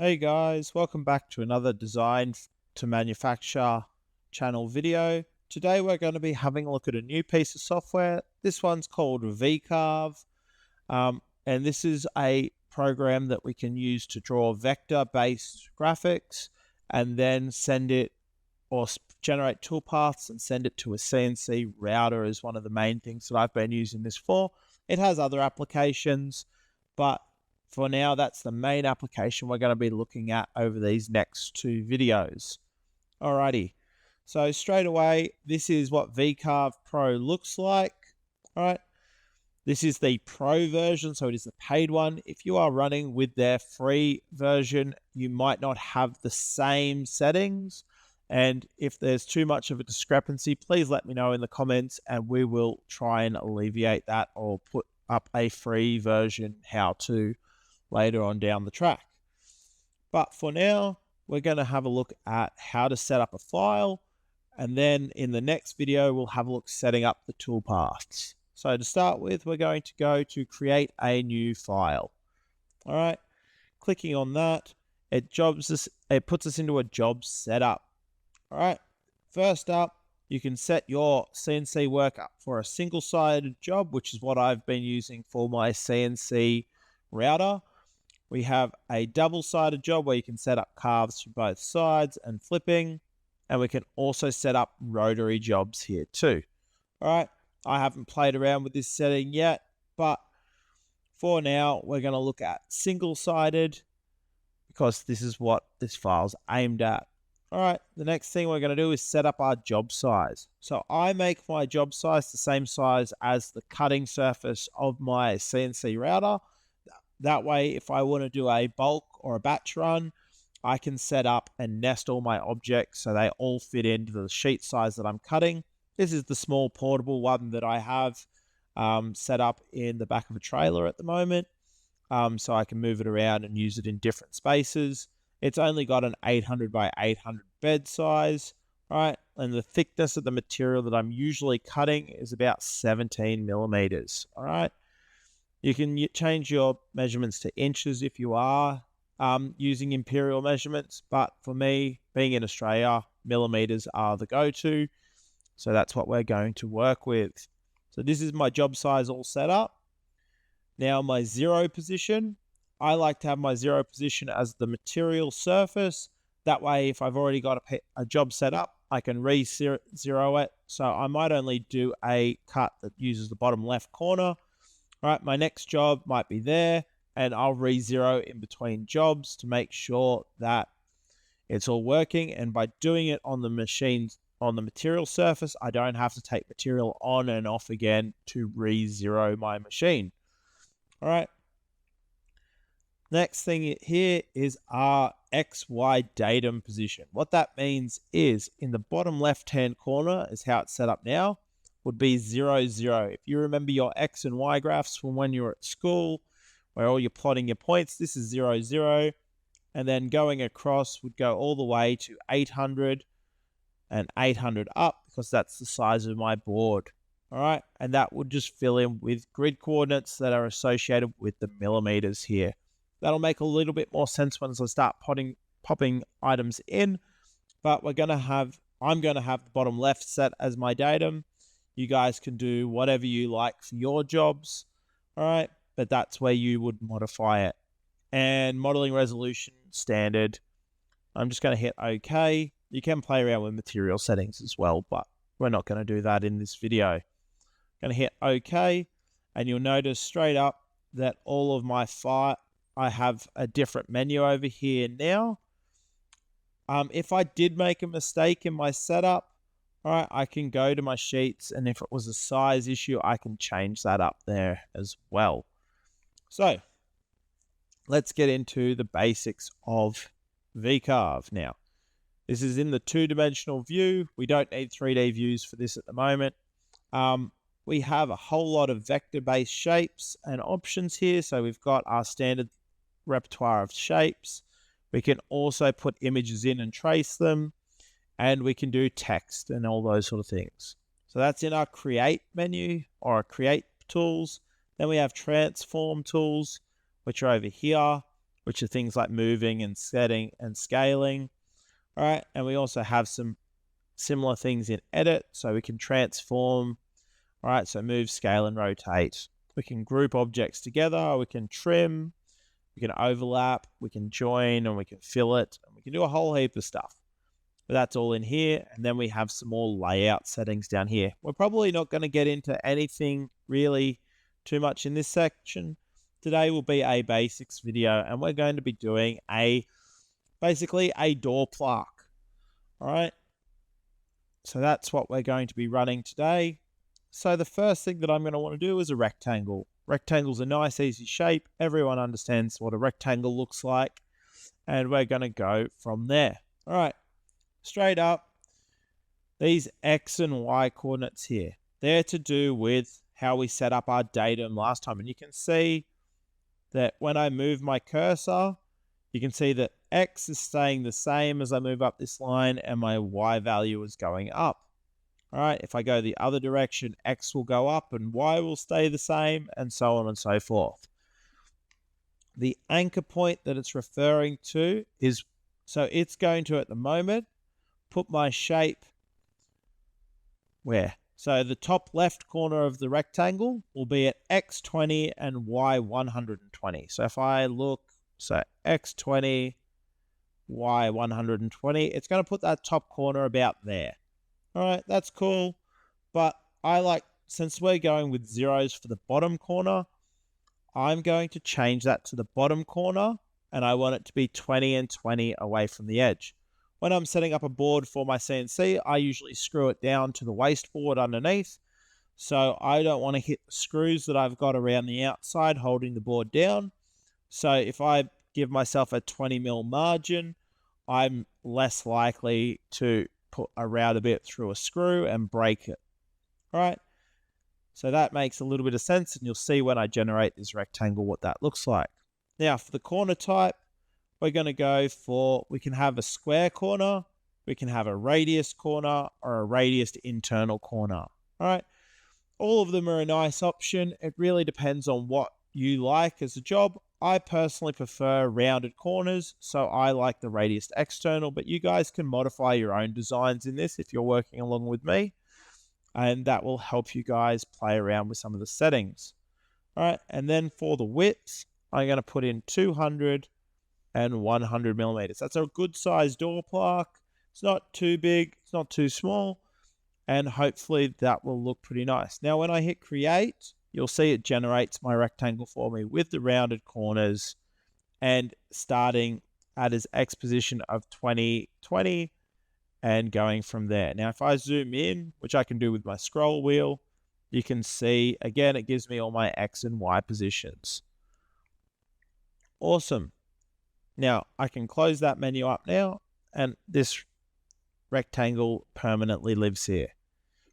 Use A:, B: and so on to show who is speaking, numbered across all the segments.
A: Hey guys, welcome back to another design to manufacture channel video. Today we're going to be having a look at a new piece of software. This one's called VCarve, and this is a program that we can use to draw vector-based graphics and then send it or generate toolpaths and send it to a CNC router is one of the main things that I've been using this for. It has other applications, but for now, that's the main application we're going to be looking at over these next two videos. Alrighty, so straight away, this is what VCarve Pro looks like. All right, this is the Pro version, so it is the paid one. If you are running with their free version, you might not have the same settings. And if there's too much of a discrepancy, please let me know in the comments and we will try and alleviate that or put up a free version how to later on down the track. But for now, we're going to have a look at how to set up a file. And then in the next video, we'll have a look setting up the toolpaths. So to start with, we're going to go to create a new file. All right, clicking on that, it puts us into a job setup. All right, first up, you can set your CNC work up for a single-sided job, which is what I've been using for my CNC router. We have a double-sided job where you can set up carves for both sides and flipping. And we can also set up rotary jobs here too. All right, I haven't played around with this setting yet, but for now, we're going to look at single-sided because this is what this file's aimed at. All right, the next thing we're going to do is set up our job size. So I make my job size the same size as the cutting surface of my CNC router. That way, if I want to do a bulk or a batch run, I can set up and nest all my objects so they all fit into the sheet size that I'm cutting. This is the small portable one that I have set up in the back of a trailer at the moment. So I can move it around and use it in different spaces. It's only got an 800 by 800 bed size, right? And the thickness of the material that I'm usually cutting is about 17 millimeters, all right? You can change your measurements to inches if you are using imperial measurements, but for me, being in Australia, millimeters are the go-to, so that's what we're going to work with. So this is my job size all set up. Now my zero position, I like to have my zero position as the material surface. That way, if I've already got a job set up, I can re-zero it. So I might only do a cut that uses the bottom left corner. All right, my next job might be there, and I'll re-zero in between jobs to make sure that it's all working. And by doing it on the machines, on the material surface, I don't have to take material on and off again to re-zero my machine. All right. Next thing here is our XY datum position. What that means is in the bottom left-hand corner is how it's set up now, would be 0, 0. If you remember your X and Y graphs from when you were at school, where all you're plotting your points, this is 0, 0. And then going across would go all the way to 800 and 800 up because that's the size of my board. All right, and that would just fill in with grid coordinates that are associated with the millimeters here. That'll make a little bit more sense once I start popping items in, but I'm going to have the bottom left set as my datum. You guys can do whatever you like for your jobs, all right? But that's where you would modify it. And modeling resolution, standard. I'm just going to hit OK. You can play around with material settings as well, but we're not going to do that in this video. Going to hit OK, and you'll notice straight up that all of my I have a different menu over here now. If I did make a mistake in my setup, all right, I can go to my sheets, and if it was a size issue, I can change that up there as well. So let's get into the basics of VCarve now. This is in the two-dimensional view. We don't need 3D views for this at the moment. We have a whole lot of vector-based shapes and options here. So we've got our standard repertoire of shapes. We can also put images in and trace them. And we can do text and all those sort of things. So that's in our create menu or our create tools. Then we have transform tools, which are over here, which are things like moving and setting and scaling. All right, and we also have some similar things in edit, so we can transform. All right, so move, scale, and rotate. We can group objects together, we can trim, we can overlap, we can join, and we can fillet, and we can do a whole heap of stuff. But that's all in here, and then we have some more layout settings down here. We're probably not going to get into anything really too much in this section. Today will be a basics video, and we're going to be doing basically a door plaque. All right, so that's what we're going to be running today. So the first thing that I'm going to want to do is a rectangle. Rectangle's a nice, easy shape. Everyone understands what a rectangle looks like. And we're going to go from there. All right, straight up, these X and Y coordinates here, they're to do with how we set up our datum last time. And you can see that when I move my cursor, you can see that X is staying the same as I move up this line and my Y value is going up. All right, if I go the other direction, X will go up and Y will stay the same, and so on and so forth. The anchor point that it's referring to is, so it's going to, at the moment, put my shape where? So the top left corner of the rectangle will be at X20 and Y120. So if I look, so X20, Y120, it's going to put that top corner about there. All right, that's cool, but since we're going with zeros for the bottom corner, I'm going to change that to the bottom corner, and I want it to be 20 and 20 away from the edge. When I'm setting up a board for my CNC, I usually screw it down to the waste board underneath, so I don't want to hit the screws that I've got around the outside holding the board down. So if I give myself a 20 mil margin, I'm less likely to put a router bit through a screw and break it. All right, so that makes a little bit of sense, and you'll see when I generate this rectangle what that looks like. Now for the corner type, we're going to go for, we can have a square corner, we can have a radius corner, or a radius internal corner. All right, all of them are a nice option. It really depends on what you like as a job. I personally prefer rounded corners, so I like the radius external, but you guys can modify your own designs in this if you're working along with me, and that will help you guys play around with some of the settings. All right, and then for the width, I'm going to put in 200 and 100 millimeters. That's a good size door plaque. It's not too big, it's not too small, and hopefully that will look pretty nice. Now when I hit create, you'll see it generates my rectangle for me with the rounded corners and starting at its X position of 20, 20 and going from there. Now, if I zoom in, which I can do with my scroll wheel, you can see, again, it gives me all my X and Y positions. Awesome. Now, I can close that menu up now, and this rectangle permanently lives here.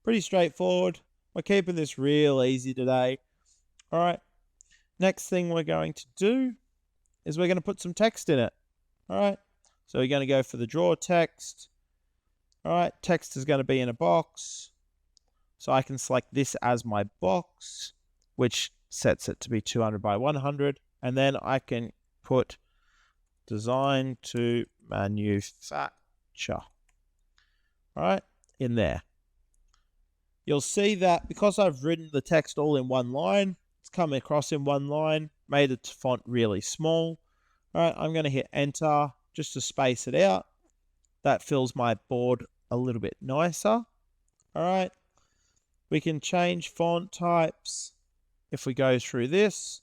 A: Pretty straightforward. We're keeping this real easy today. All right. Next thing we're going to do is we're going to put some text in it. All right. So we're going to go for the draw text. All right. Text is going to be in a box. So I can select this as my box, which sets it to be 200 by 100. And then I can put design to manufacture. All right. In there. You'll see that because I've written the text all in one line, it's come across in one line, made the font really small. All right, I'm going to hit enter just to space it out. That fills my board a little bit nicer. All right, we can change font types if we go through this.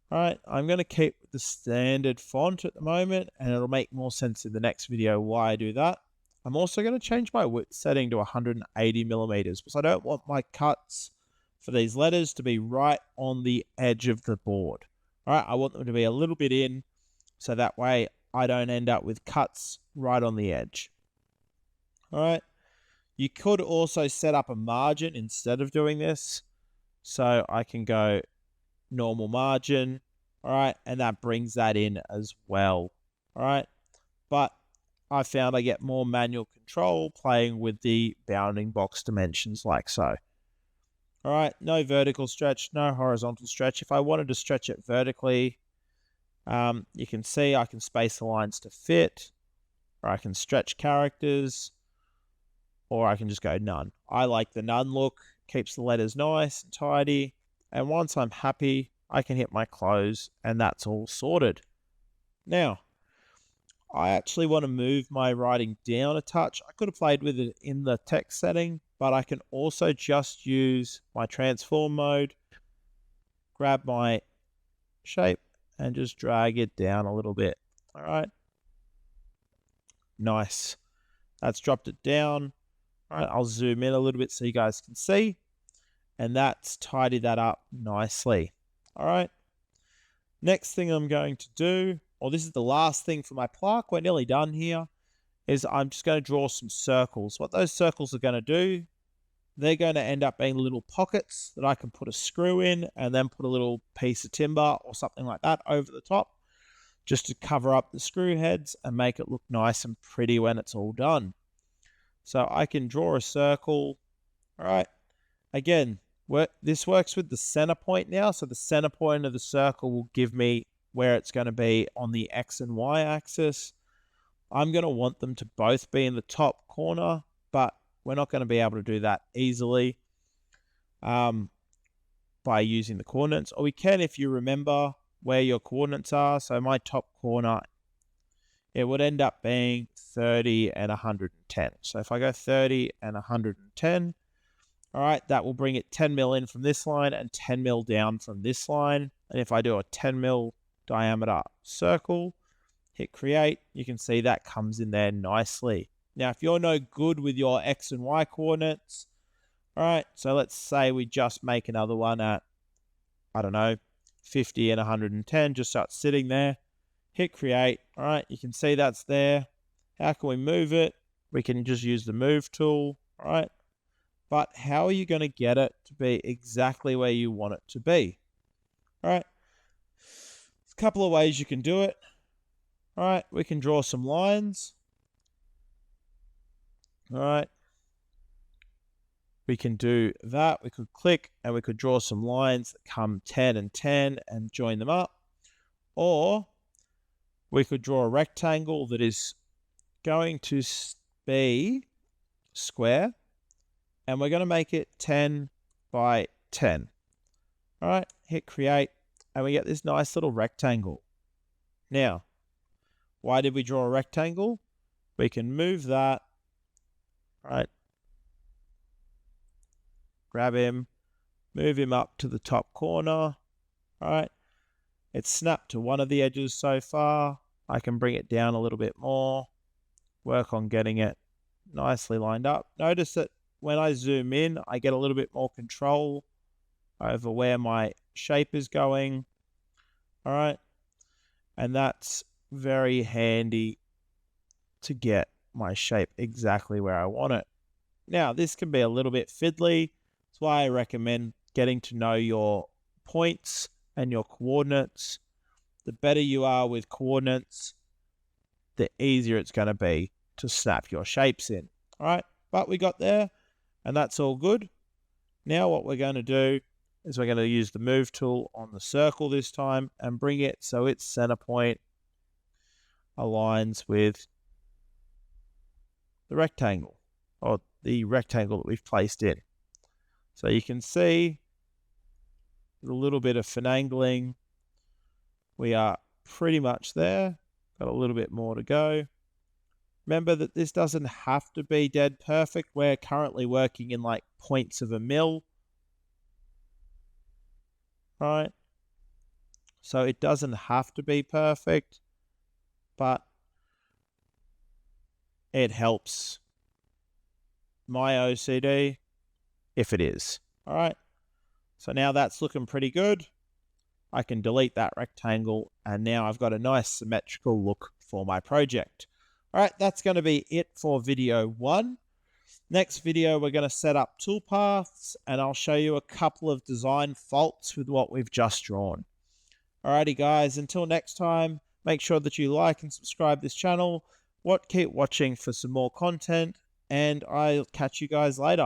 A: All right, I'm going to keep the standard font at the moment, and it'll make more sense in the next video why I do that. I'm also going to change my width setting to 180 millimeters because I don't want my cuts for these letters to be right on the edge of the board. All right, I want them to be a little bit in, so that way I don't end up with cuts right on the edge. All right, you could also set up a margin instead of doing this. So I can go normal margin, all right, and that brings that in as well. All right, but I found I get more manual control playing with the bounding box dimensions like so. All right, no vertical stretch, no horizontal stretch. If I wanted to stretch it vertically, You can see I can space the lines to fit, or I can stretch characters, or I can just go none. I like the none look, keeps the letters nice and tidy. And once I'm happy, I can hit my close and that's all sorted. Now, I actually want to move my writing down a touch. I could have played with it in the text setting, but I can also just use my transform mode, grab my shape and just drag it down a little bit. All right. Nice. That's dropped it down. All right, I'll zoom in a little bit so you guys can see. And that's tidied that up nicely. All right. Next thing I'm going to do, or this is the last thing for my plaque, we're nearly done here, is I'm just going to draw some circles. What those circles are going to do, they're going to end up being little pockets that I can put a screw in and then put a little piece of timber or something like that over the top just to cover up the screw heads and make it look nice and pretty when it's all done. So I can draw a circle. All right. Again, this works with the center point now. So the center point of the circle will give me where it's going to be on the X and Y axis. I'm going to want them to both be in the top corner, but we're not going to be able to do that easily by using the coordinates. Or we can if you remember where your coordinates are. So my top corner, it would end up being 30 and 110. So if I go 30 and 110, all right, that will bring it 10 mil in from this line and 10 mil down from this line. And if I do a 10 mil diameter circle, hit create, you can see that comes in there nicely. Now, if you're no good with your X and Y coordinates, all right, so let's say we just make another one at, I don't know, 50 and 110, just start sitting there, hit create, all right, you can see that's there. How can we move it? We can just use the move tool, all right, but how are you going to get it to be exactly where you want it to be? All right, there's a couple of ways you can do it. All right, we can draw some lines. All right, we can do that. We could click and we could draw some lines that come 10 and 10 and join them up. Or we could draw a rectangle that is going to be square and we're going to make it 10 by 10. All right, hit create and we get this nice little rectangle. Now, why did we draw a rectangle? We can move that. All right, grab him, move him up to the top corner. All right, it's snapped to one of the edges so far. I can bring it down a little bit more, work on getting it nicely lined up. Notice that when I zoom in, I get a little bit more control over where my shape is going. All right, and that's very handy to get my shape exactly where I want it. Now, this can be a little bit fiddly. That's why I recommend getting to know your points and your coordinates. The better you are with coordinates, the easier it's going to be to snap your shapes in. All right, but we got there and that's all good. Now what we're going to do is we're going to use the move tool on the circle this time and bring it so its center point aligns with the rectangle, or the rectangle that we've placed in. So you can see a little bit of finagling. We are pretty much there. Got a little bit more to go. Remember that this doesn't have to be dead perfect. We're currently working in like points of a mil. Right? So it doesn't have to be perfect, but it helps my OCD if it is. All right. So now that's looking pretty good. I can delete that rectangle and now I've got a nice symmetrical look for my project. All right, that's going to be it for video 1. Next video, we're going to set up toolpaths and I'll show you a couple of design faults with what we've just drawn. Alrighty guys, until next time, make sure that you like and subscribe this channel. Keep watching for some more content and I'll catch you guys later.